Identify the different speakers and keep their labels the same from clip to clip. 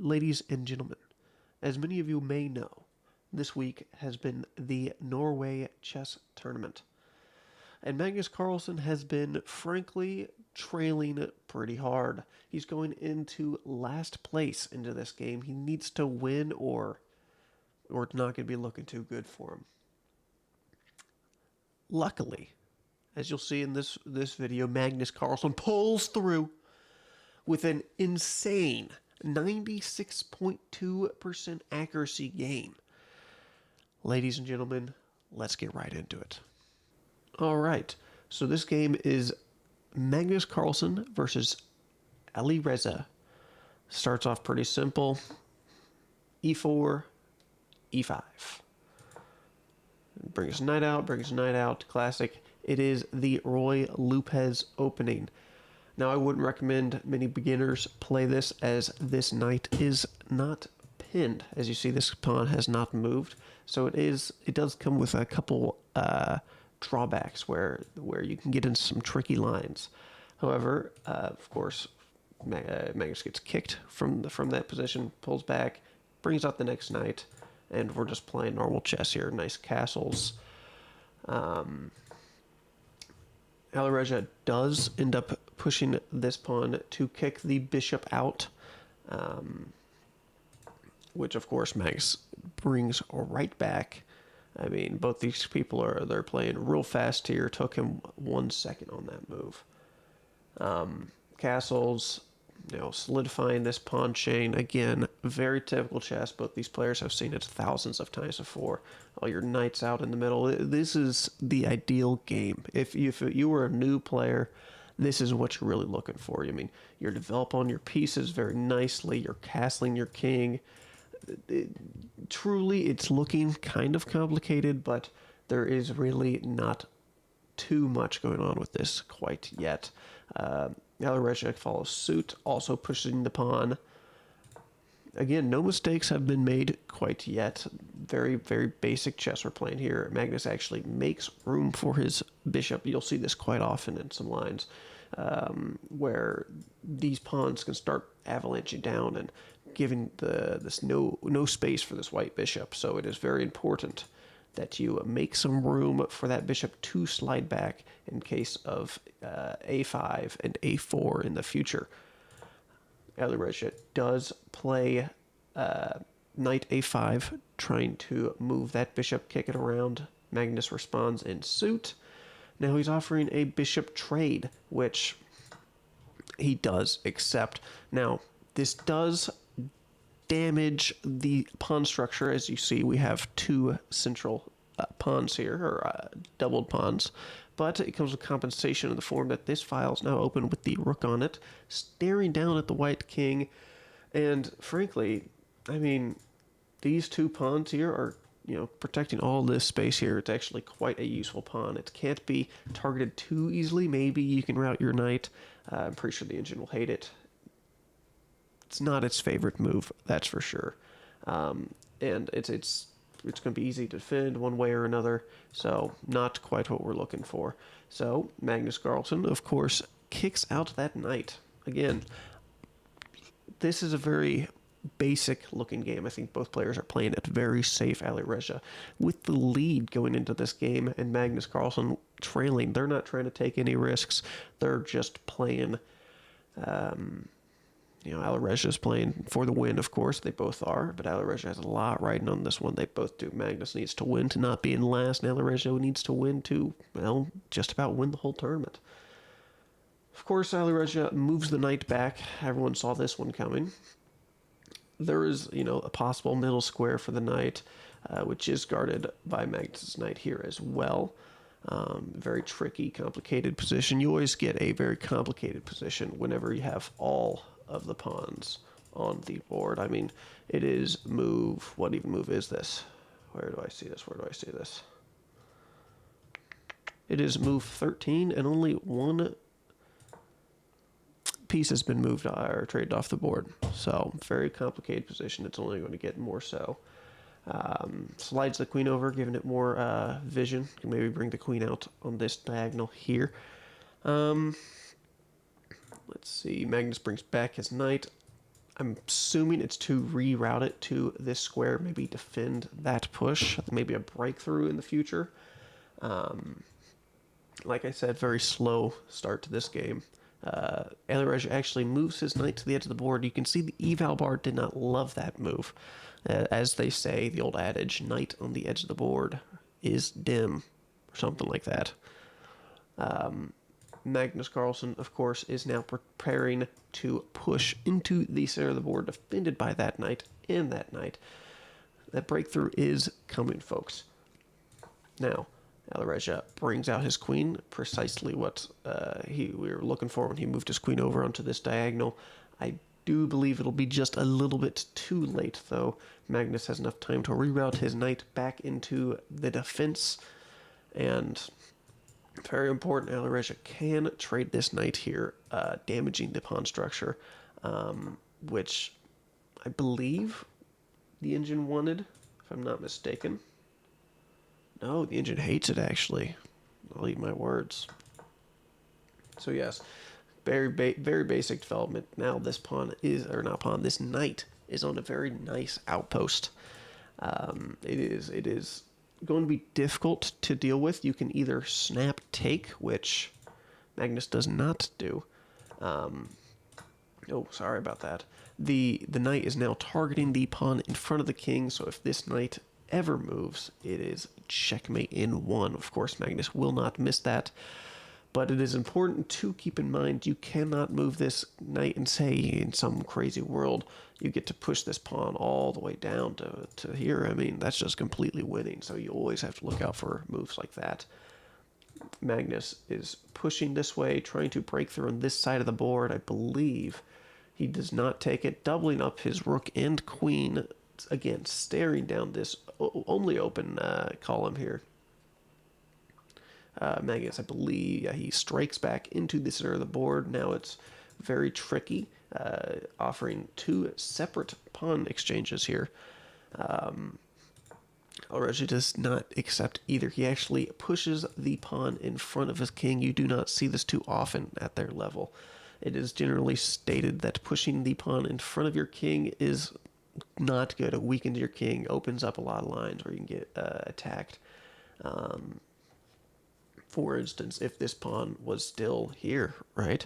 Speaker 1: Ladies and gentlemen, as many of you may know, this week has been the Norway Chess Tournament. And Magnus Carlson has been, frankly, trailing pretty hard. He's going into last place into this game. He needs to win or it's not going to be looking too good for him. Luckily, as you'll see in this video, Magnus Carlson pulls through with an insane 96.2% accuracy game. Ladies and gentlemen, let's get right into it. All right, so this game is Magnus Carlson versus Alireza. Starts off pretty simple. E4, E5. Brings knight out, classic. It is the Roy Lopez opening. Now, I wouldn't recommend many beginners play this, as this knight is not pinned. As you see, this pawn has not moved, so it does come with a couple drawbacks where you can get into some tricky lines. However, of course, Magnus gets kicked from that position, pulls back, brings out the next knight, and we're just playing normal chess here. Nice castles. Alireza does end up pushing this pawn to kick the bishop out, which of course Magnus brings right back. I mean, both these people they're playing real fast here. Took him 1 second on that move. Castles, solidifying this pawn chain. Again, very typical chess. Both these players have seen it thousands of times before. All your knights out in the middle. This is the ideal game. If you were a new player, this is what you're really looking for. I mean, you're developing your pieces very nicely. You're castling your king. Truly, it's looking kind of complicated, but there is really not too much going on with this quite yet. Alireza follows suit, also pushing the pawn. Again, no mistakes have been made quite yet. Very, very basic chess we're playing here. Magnus actually makes room for his bishop. You'll see this quite often in some lines, where these pawns can start avalanching down and giving this no space for this white bishop. So it is very important that you make some room for that bishop to slide back in case of a5 and a4 in the future. Alireza does play knight a5, trying to move that bishop, kick it around. Magnus responds in suit. Now he's offering a bishop trade, which he does accept. Now, this does damage the pawn structure. As you see, we have two central pawns here, or doubled pawns, but it comes with compensation in the form that this file is now open with the rook on it, staring down at the white king. And frankly, I mean, these two pawns here are protecting all this space here. It's actually quite a useful pawn. It can't be targeted too easily. Maybe you can route your knight. I'm pretty sure the engine will hate it. It's not its favorite move, that's for sure. And it's going to be easy to defend one way or another, so not quite what we're looking for. So Magnus Carlson, of course, kicks out that knight. Again, this is a very basic looking game. I think both players are playing it very safe. Alireza with the lead going into this game, and Magnus Carlson trailing. They're not trying to take any risks. They're just playing. Alireza is playing for the win, of course. They both are, but Alireza has a lot riding on this one. They both do. Magnus needs to win to not be in last, and Alireza needs to win to, just about win the whole tournament. Of course, Alireza moves the knight back. Everyone saw this one coming. There is, a possible middle square for the knight, which is guarded by Magnus' knight here as well. Very tricky, complicated position. You always get a very complicated position whenever you have all of the pawns on the board. I mean, it is move. What even move is this? Where do I see this? It is move 13, and only one piece has been moved or traded off the board. So, very complicated position. It's only going to get more so. Slides the queen over, giving it more vision. Can maybe bring the queen out on this diagonal here. Let's see. Magnus brings back his knight. I'm assuming it's to reroute it to this square, maybe defend that push, maybe a breakthrough in the future. Like I said, very slow start to this game. Alireza actually moves his knight to the edge of the board. You can see the eval bar did not love that move. As they say, the old adage, knight on the edge of the board is dim, or something like that. Magnus Carlson, of course, is now preparing to push into the center of the board, defended by that knight and that knight. That breakthrough is coming, folks. Now, Alireza brings out his queen, precisely what we were looking for when he moved his queen over onto this diagonal. I do believe it'll be just a little bit too late, though. Magnus has enough time to reroute his knight back into the defense, and very important, Alireza can trade this knight here, damaging the pawn structure, which I believe the engine wanted, if I'm not mistaken. No, the engine hates it, actually. I'll eat my words. So yes, very basic development. Now this pawn is, or not pawn, this knight is on a very nice outpost. It is going to be difficult to deal with. You can either snap take, which Magnus does not do. Oh, sorry about that. The knight is now targeting the pawn in front of the king, so if this knight ever moves, it is checkmate in one. Of course, Magnus will not miss that, but it is important to keep in mind you cannot move this knight and say in some crazy world you get to push this pawn all the way down to here. I mean, that's just completely winning, so you always have to look out for moves like that. Magnus is pushing this way, trying to break through on this side of the board. I believe he does not take it, doubling up his rook and queen, again, staring down this only open column here. Magnus, I believe, he strikes back into the center of the board. Now it's very tricky, offering two separate pawn exchanges here. Alireza does not accept either. He actually pushes the pawn in front of his king. You do not see this too often at their level. It is generally stated that pushing the pawn in front of your king is not good. It weakens your king, opens up a lot of lines where you can get attacked. For instance, if this pawn was still here, right?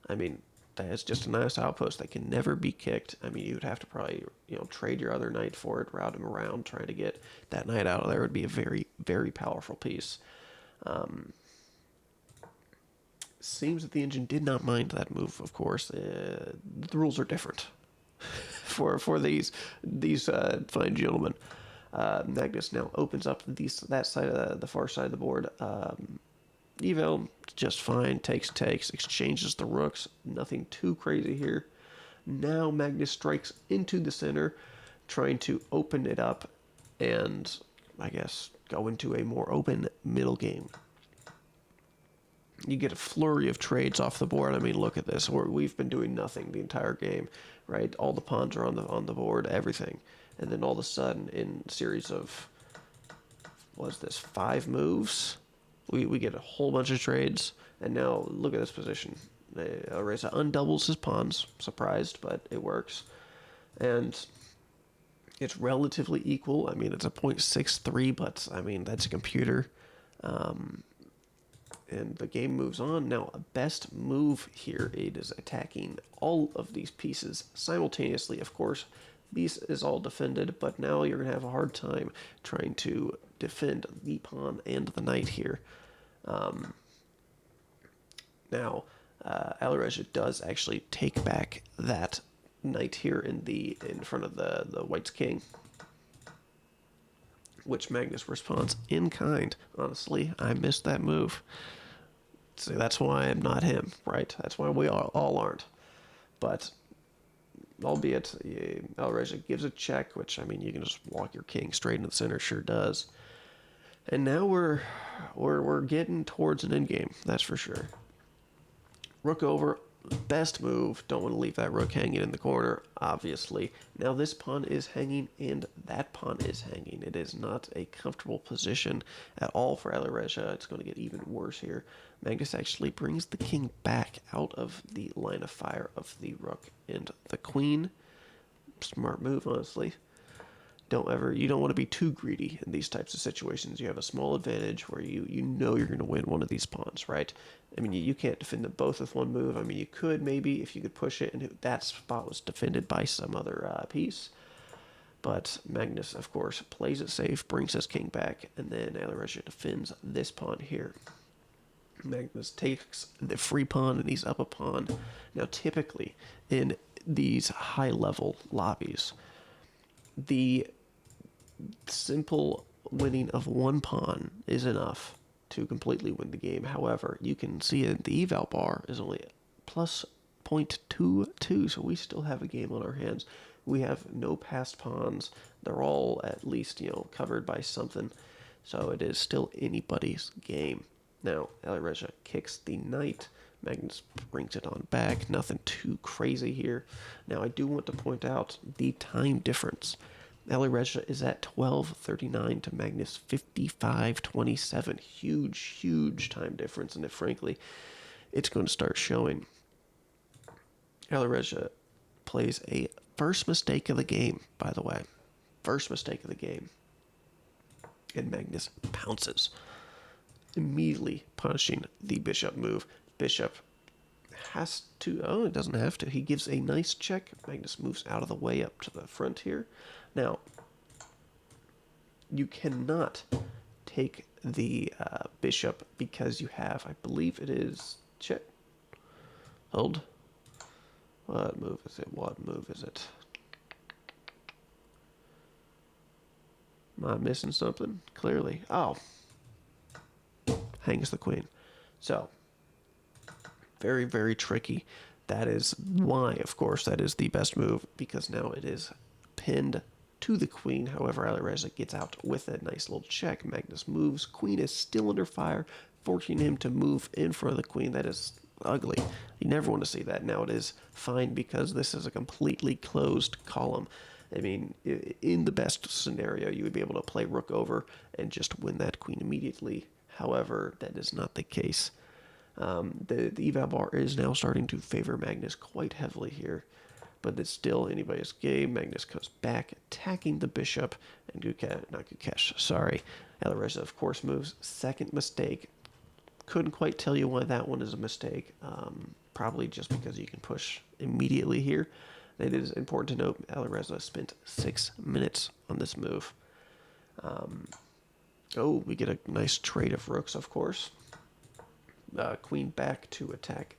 Speaker 1: I mean, that's just a nice outpost that can never be kicked. I mean, you would have to probably, trade your other knight for it, route him around, trying to get that knight out of there would be a very, very powerful piece. Seems that the engine did not mind that move, of course. The rules are different for these fine gentlemen. Magnus now opens up that side of the far side of the board. Evel, just fine, takes, exchanges the rooks, nothing too crazy here. Now Magnus strikes into the center, trying to open it up and, I guess, go into a more open middle game. You get a flurry of trades off the board. I mean, look at this. We've been doing nothing the entire game, right? All the pawns are on the board, everything. And then all of a sudden, in a series of, what's this, 5 moves, we get a whole bunch of trades. And now, look at this position. Alireza undoubles his pawns. Surprised, but it works. And it's relatively equal. I mean, it's a 0.63, but, I mean, that's a computer. And the game moves on. Now, a best move here, it is attacking all of these pieces simultaneously. Of course, these is all defended, but now you're going to have a hard time trying to defend the pawn and the knight here. Now, Alireza does actually take back that knight here in front of the white's king, which Magnus responds in kind. Honestly, I missed that move. So that's why I'm not him, right? That's why we all aren't. But, albeit, Alireza gives a check, which, I mean, you can just walk your king straight into the center, sure does. And now we're getting towards an endgame, that's for sure. Rook over, best move. Don't want to leave that rook hanging in the corner, obviously. Now this pawn is hanging and that pawn is hanging. It is not a comfortable position at all for Alireza. It's going to get even worse here. Magnus actually brings the king back out of the line of fire of the rook and the queen. smart move, honestly. You don't want to be too greedy in these types of situations. You have a small advantage where you know you're going to win one of these pawns, right? I mean, you can't defend them both with one move. I mean, you could maybe if you could push it, and that spot was defended by some other piece. But Magnus, of course, plays it safe, brings his king back, and then Alireza defends this pawn here. Magnus takes the free pawn and he's up a pawn. Now, typically in these high-level lobbies, the simple winning of one pawn is enough to completely win the game. However, you can see that the eval bar is only plus 0.22, so we still have a game on our hands. We have no passed pawns. They're all at least, covered by something. So it is still anybody's game. Now, Alireza kicks the knight. Magnus brings it on back. Nothing too crazy here. Now, I do want to point out the time difference. Alireza is at 12:39 to Magnus 55:27. Huge time difference, and frankly, it's going to start showing. Alireza plays a first mistake of the game, by the way. First mistake of the game. And Magnus pounces, immediately punishing the bishop move. Bishop has to, it doesn't have to. He gives a nice check. Magnus moves out of the way up to the front here. Now, you cannot take the bishop because you have, I believe it is, check. Hold. What move is it? Am I missing something? Clearly. Oh. Hangs the queen. So, very tricky. That is why, of course, that is the best move, because now it is pinned to the queen. However, Alireza gets out with a nice little check. Magnus moves. Queen is still under fire, forcing him to move in front of the queen. That is ugly. You never want to see that. Now it is fine because this is a completely closed column. I mean, in the best scenario, you would be able to play rook over and just win that queen immediately. However, that is not the case. The eval bar is now starting to favor Magnus quite heavily here, but it's still anybody's game. Magnus comes back, attacking the bishop, and Alireza, of course, moves. Second mistake. Couldn't quite tell you why that one is a mistake. Probably just because you can push immediately here. It is important to note Alireza spent 6 minutes on this move. We get a nice trade of rooks, of course. Queen back to attack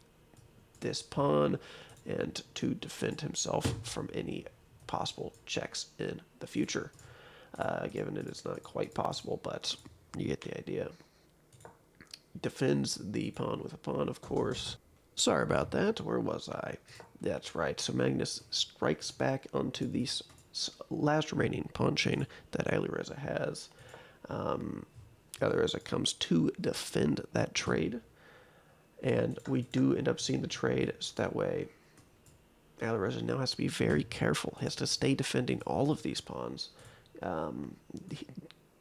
Speaker 1: this pawn and to defend himself from any possible checks in the future. Given it is not quite possible, but you get the idea. Defends the pawn with a pawn, of course. Sorry about that. Where was I? That's right. So Magnus strikes back onto the last remaining pawn chain that Alireza has. Alireza comes to defend that trade, and we do end up seeing the trade. So that way, Alireza now has to be very careful. He has to stay defending all of these pawns.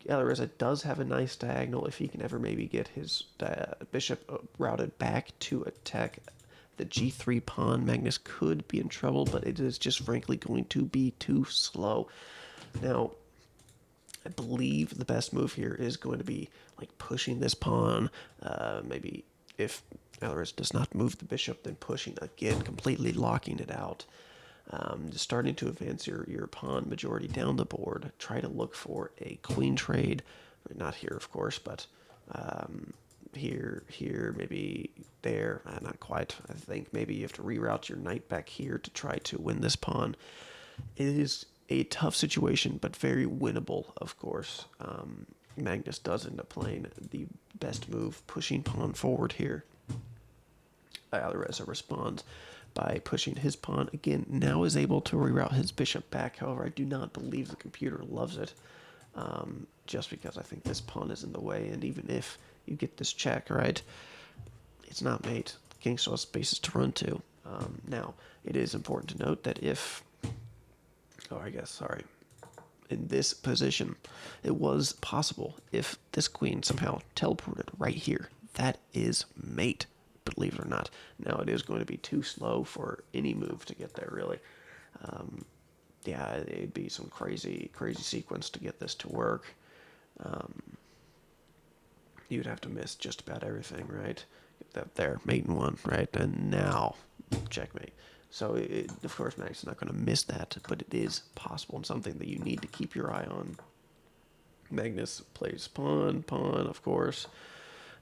Speaker 1: Alireza does have a nice diagonal if he can ever maybe get his bishop routed back to attack the g3 pawn. Magnus could be in trouble, but it is just frankly going to be too slow. Now, I believe the best move here is going to be like pushing this pawn. Maybe if Alireza does not move the bishop, then pushing again, completely locking it out. Just starting to advance your pawn majority down the board. Try to look for a queen trade. Not here, of course, but here, maybe there. Not quite. I think maybe you have to reroute your knight back here to try to win this pawn. It is a tough situation, but very winnable, of course. Magnus does end up playing the best move, pushing pawn forward here. Alireza responds by pushing his pawn. Again, now is able to reroute his bishop back. However, I do not believe the computer loves it, just because I think this pawn is in the way, and even if you get this check, right, it's not mate. King still has spaces to run to. Now, it is important to note that in this position, it was possible if this queen somehow teleported right here. That is mate, believe it or not. Now, it is going to be too slow for any move to get there, really. yeah, it'd be some crazy sequence to get this to work. You'd have to miss just about everything, right? That there, mate in one, right? And now, checkmate. So, of course, Max is not going to miss that, but it is possible and something that you need to keep your eye on. Magnus plays pawn, of course.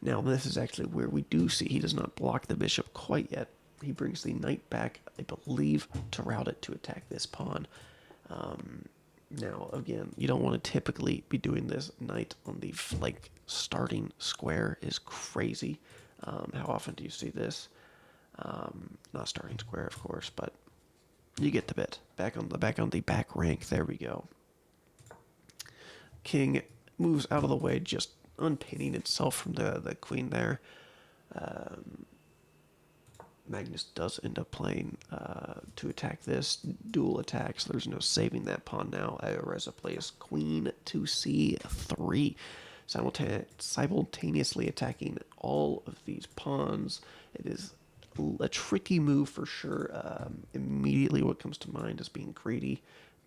Speaker 1: Now, this is actually where we do see he does not block the bishop quite yet. He brings the knight back, I believe, to route it to attack this pawn. Now, again, you don't want to typically be doing this. Knight on the starting square is crazy. How often do you see this? Not starting square, of course, but you get the bit. Back on the back rank. There we go. King moves out of the way, just unpinning itself from the queen there. Magnus does end up playing to attack this. Dual attacks. There's no saving that pawn now. Alireza plays queen to c3, simultaneously attacking all of these pawns. It is a tricky move for sure. Immediately what comes to mind is being greedy,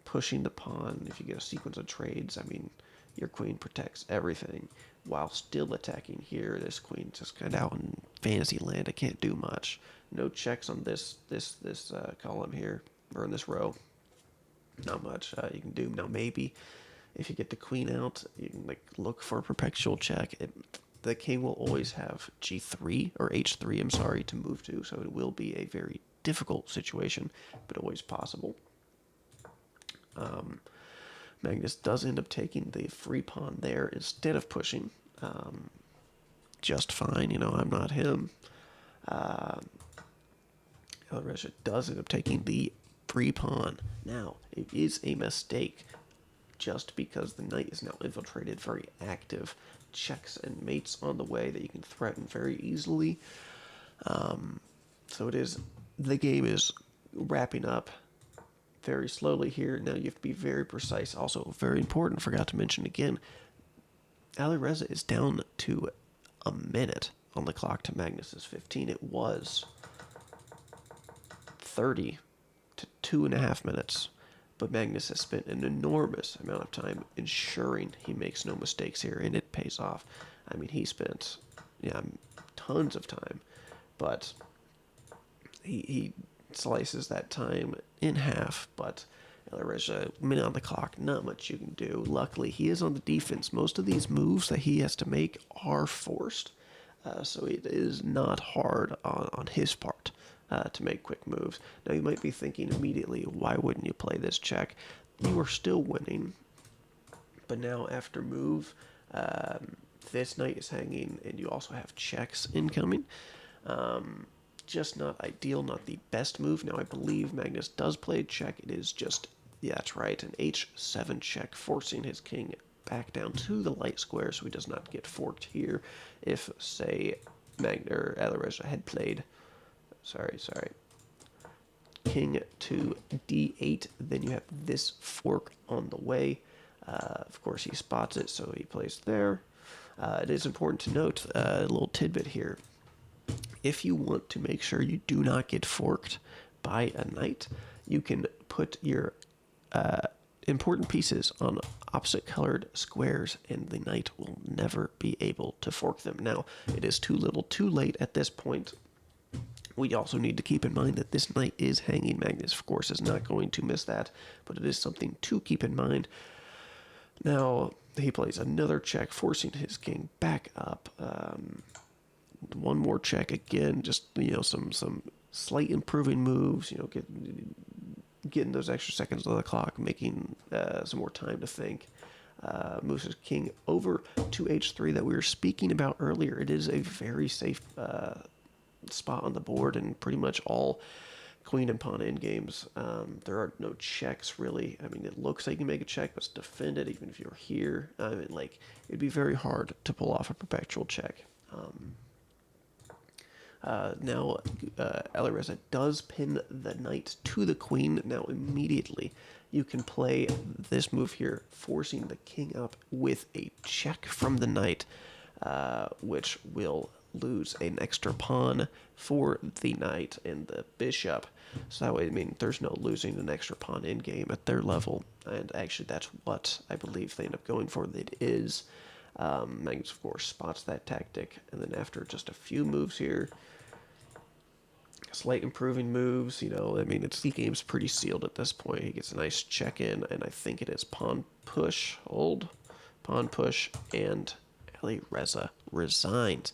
Speaker 1: pushing the pawn. If you get a sequence of trades, I mean, your queen protects everything while still attacking here. This queen just kind of out in fantasy land. It can't do much. No checks on this column here, or in this row. Not much you can do. Now maybe if you get the queen out, you can look for a perpetual check. The king will always have g3 or h3, I'm sorry, to move to, so it will be a very difficult situation, but always possible. Magnus does end up taking the free pawn there instead of pushing. Just fine, I'm not him. Alireza does end up taking the free pawn. Now, it is a mistake just because the knight is now infiltrated, very active. Checks and mates on the way that you can threaten very easily. So the game is wrapping up very slowly here. Now you have to be very precise. Also, very important, forgot to mention again, Alireza is down to a minute on the clock to Magnus's 15. It was 30 to 2.5 minutes. But Magnus has spent an enormous amount of time ensuring he makes no mistakes here, and it pays off. I mean, he spent tons of time, but he slices that time in half. But Alireza, a minute on the clock, not much you can do. Luckily, he is on the defense. Most of these moves that he has to make are forced, so it is not hard on his part to make quick moves. Now, you might be thinking immediately, why wouldn't you play this check? You are still winning, but now after move, this knight is hanging, and you also have checks incoming. Just not ideal, not the best move. Now, I believe Magnus does play a check. It is just, yeah, that's right, an h7 check, forcing his king back down to the light square so he does not get forked here. If, say, Alireza had played Sorry. King to d8, then you have this fork on the way. Of course, he spots it, so he plays there. It is important to note a little tidbit here. If you want to make sure you do not get forked by a knight, you can put your important pieces on opposite colored squares, and the knight will never be able to fork them. Now, it is too little too late at this point. We also need to keep in mind that this knight is hanging. Magnus, of course, is not going to miss that, but it is something to keep in mind. Now, he plays another check, forcing his king back up. One more check again, just, some slight improving moves, getting those extra seconds on the clock, making some more time to think. Moves his king over to h3 that we were speaking about earlier. It is a very safe spot on the board, and pretty much all queen and pawn endgames, there are no checks really. I mean, it looks like you can make a check, but it's defended even if you're here. It'd be very hard to pull off a perpetual check. Now, Alireza does pin the knight to the queen. Now, immediately, you can play this move here, forcing the king up with a check from the knight, which will lose an extra pawn for the knight and the bishop. So that way, I mean, there's no losing an extra pawn in game at their level. And actually, that's what I believe they end up going for. It is. Magnus, of course, spots that tactic. And then after just a few moves here, slight improving moves, you know, I mean, the game's pretty sealed at this point. He gets a nice check-in, and I think it is pawn push, hold, pawn push, and Alireza resigns.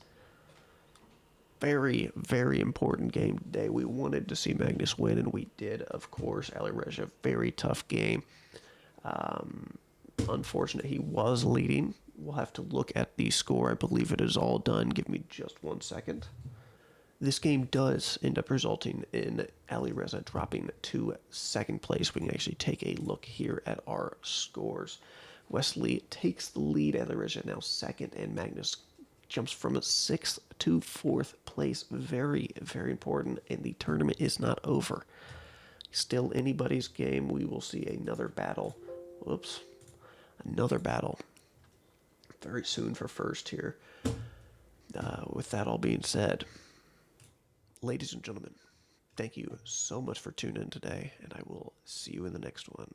Speaker 1: Very, very important game today. We wanted to see Magnus win, and we did, of course. Alireza, very tough game. Unfortunate he was leading. We'll have to look at the score. I believe it is all done. Give me just 1 second. This game does end up resulting in Alireza dropping to second place. We can actually take a look here at our scores. Wesley takes the lead. Alireza now second, and Magnus jumps from 6th to 4th place. Very, very important, and the tournament is not over. Still anybody's game. We will see another battle. Whoops. Another battle very soon for first here. With that all being said, ladies and gentlemen, thank you so much for tuning in today, and I will see you in the next one.